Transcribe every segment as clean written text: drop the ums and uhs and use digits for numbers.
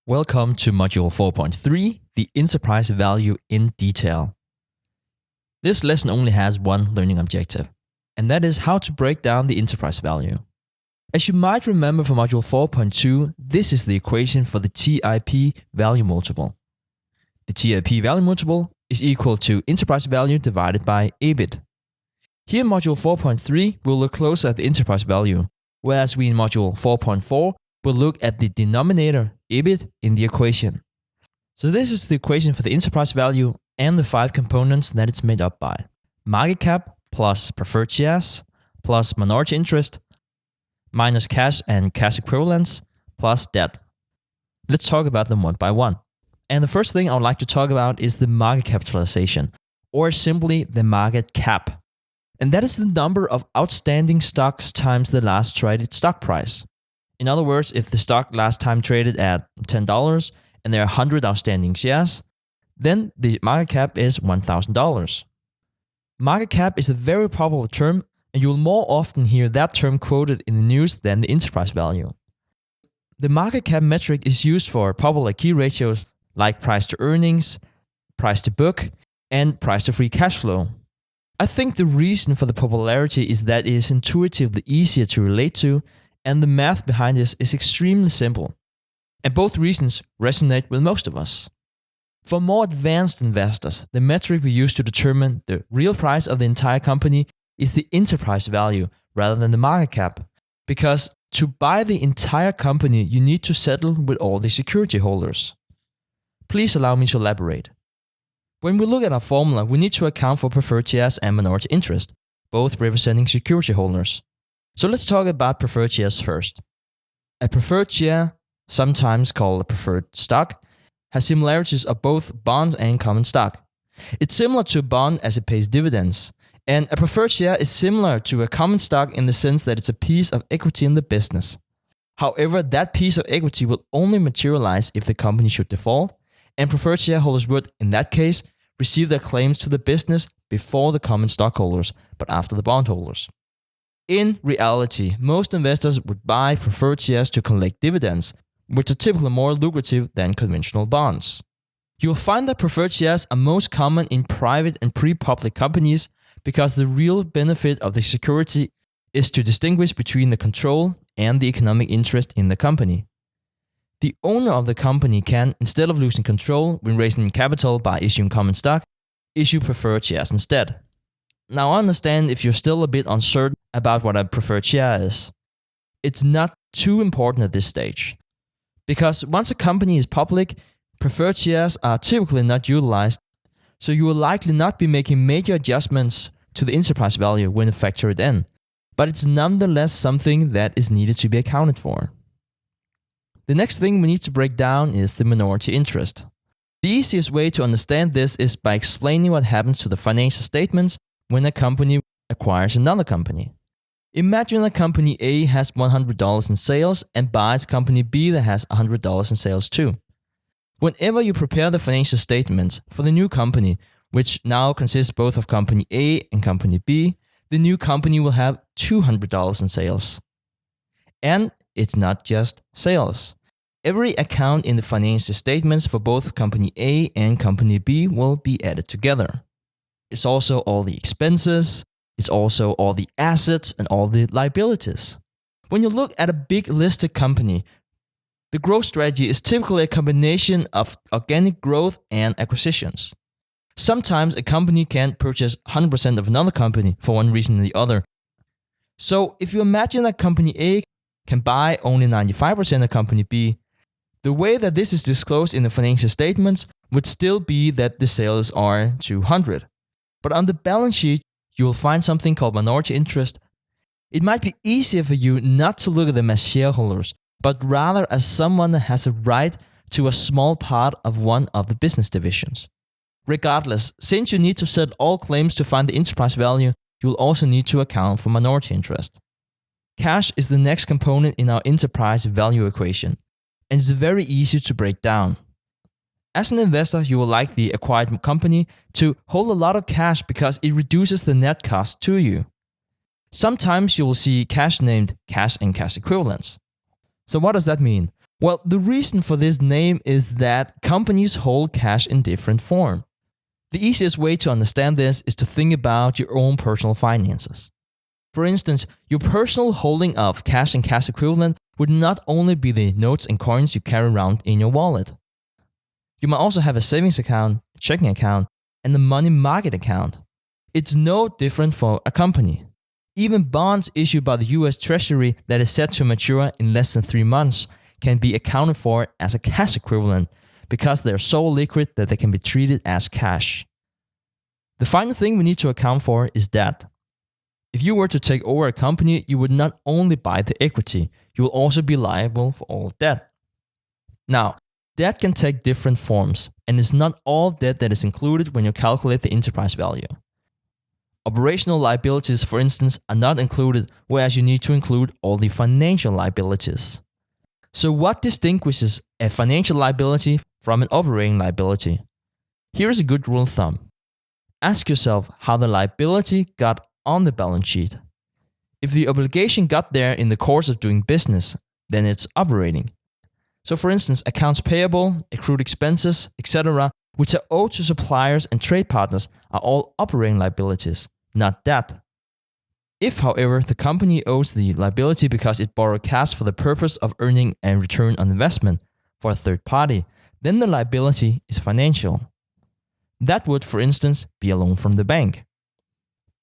Welcome to Module 4.3, the enterprise value in detail. This lesson only has one learning objective, and that is how to break down the enterprise value. As you might remember from Module 4.2, this is the equation for the TIP value multiple. The TIP value multiple is equal to enterprise value divided by EBIT. Here in Module 4.3, we'll look closer at the enterprise value, whereas we in Module 4.4 will look at the denominator, EBIT, in the equation. So this is the equation for the enterprise value and the 5 components that it's made up by. Market cap plus preferred shares plus minority interest minus cash and cash equivalents plus debt. Let's talk about them one by one. And the first thing I would like to talk about is the market capitalization, or simply the market cap. And that is the number of outstanding stocks times the last traded stock price. In other words, if the stock last time traded at $10 and there are 100 outstanding shares, then the market cap is $1,000. Market cap is a very popular term, and you'll more often hear that term quoted in the news than the enterprise value. The market cap metric is used for popular key ratios like price to earnings, price to book, and price to free cash flow. I think the reason for the popularity is that it is intuitively easier to relate to, and the math behind this is extremely simple. And both reasons resonate with most of us. For more advanced investors, the metric we use to determine the real price of the entire company is the enterprise value rather than the market cap. Because to buy the entire company, you need to settle with all the security holders. Please allow me to elaborate. When we look at our formula, we need to account for preferred shares and minority interest, both representing security holders. So let's talk about preferred shares first. A preferred share, sometimes called a preferred stock, has similarities of both bonds and common stock. It's similar to a bond as it pays dividends, and a preferred share is similar to a common stock in the sense that it's a piece of equity in the business. However, that piece of equity will only materialize if the company should default, and preferred shareholders would, in that case, receive their claims to the business before the common stockholders, but after the bondholders. In reality, most investors would buy preferred shares to collect dividends, which are typically more lucrative than conventional bonds. You'll find that preferred shares are most common in private and pre-public companies because the real benefit of the security is to distinguish between the control and the economic interest in the company. The owner of the company can, instead of losing control when raising capital by issuing common stock, issue preferred shares instead. Now, I understand if you're still a bit uncertain about what a preferred share is. It's not too important at this stage. Because once a company is public, preferred shares are typically not utilized, so you will likely not be making major adjustments to the enterprise value when you factor it in. But it's nonetheless something that is needed to be accounted for. The next thing we need to break down is the minority interest. The easiest way to understand this is by explaining what happens to the financial statements when a company acquires another company. Imagine a company A has $100 in sales and buys company B that has $100 in sales too. Whenever you prepare the financial statements for the new company, which now consists both of company A and company B, the new company will have $200 in sales. And it's not just sales. Every account in the financial statements for both company A and company B will be added together. It's also all the expenses, it's also all the assets and all the liabilities. When you look at a big listed company, the growth strategy is typically a combination of organic growth and acquisitions. Sometimes a company can purchase 100% of another company for one reason or the other. So if you imagine that company A can buy only 95% of company B, the way that this is disclosed in the financial statements would still be that the sales are 200. But on the balance sheet, you will find something called minority interest. It might be easier for you not to look at them as shareholders, but rather as someone that has a right to a small part of one of the business divisions. Regardless, since you need to set all claims to find the enterprise value, you will also need to account for minority interest. Cash is the next component in our enterprise value equation, and it's very easy to break down. As an investor, you will like the acquired company to hold a lot of cash because it reduces the net cost to you. Sometimes you will see cash named cash and cash equivalents. So what does that mean? Well, the reason for this name is that companies hold cash in different form. The easiest way to understand this is to think about your own personal finances. For instance, your personal holding of cash and cash equivalent would not only be the notes and coins you carry around in your wallet. You might also have a savings account, a checking account, and a money market account. It's no different for a company. Even bonds issued by the US Treasury that is set to mature in less than 3 months can be accounted for as a cash equivalent because they're so liquid that they can be treated as cash. The final thing we need to account for is debt. If you were to take over a company, you would not only buy the equity, you will also be liable for all debt. Now, debt can take different forms, and it's not all debt that is included when you calculate the enterprise value. Operational liabilities, for instance, are not included, whereas you need to include all the financial liabilities. So what distinguishes a financial liability from an operating liability? Here is a good rule of thumb. Ask yourself how the liability got on the balance sheet. If the obligation got there in the course of doing business, then it's operating. So for instance, accounts payable, accrued expenses, etc., which are owed to suppliers and trade partners are all operating liabilities, not debt. If, however, the company owes the liability because it borrowed cash for the purpose of earning a return on investment for a third party, then the liability is financial. That would, for instance, be a loan from the bank.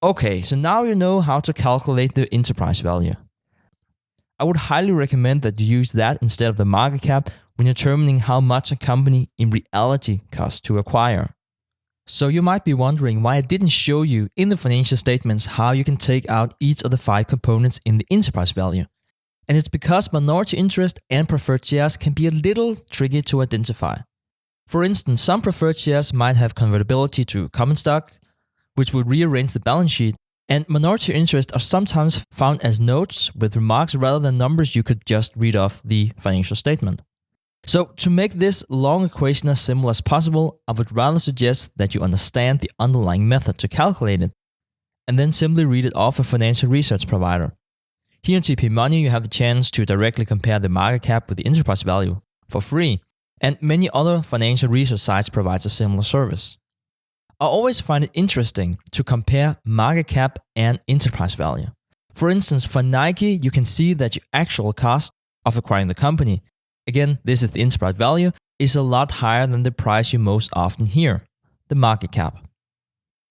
Okay, so now you know how to calculate the enterprise value. I would highly recommend that you use that instead of the market cap when determining how much a company in reality costs to acquire. So you might be wondering why I didn't show you in the financial statements how you can take out each of the 5 components in the enterprise value. And it's because minority interest and preferred shares can be a little tricky to identify. For instance, some preferred shares might have convertibility to common stock, which would rearrange the balance sheet, and minority interests are sometimes found as notes with remarks rather than numbers you could just read off the financial statement. So to make this long equation as simple as possible, I would rather suggest that you understand the underlying method to calculate it, and then simply read it off a financial research provider. Here in TP Money, you have the chance to directly compare the market cap with the enterprise value for free, and many other financial research sites provide a similar service. I always find it interesting to compare market cap and enterprise value. For instance, for Nike, you can see that your actual cost of acquiring the company, again, this is the enterprise value, is a lot higher than the price you most often hear, the market cap.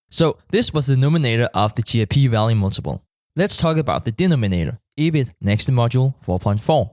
So this was the numerator of the GIP value multiple. Let's talk about the denominator, EBIT, next in module 4.4.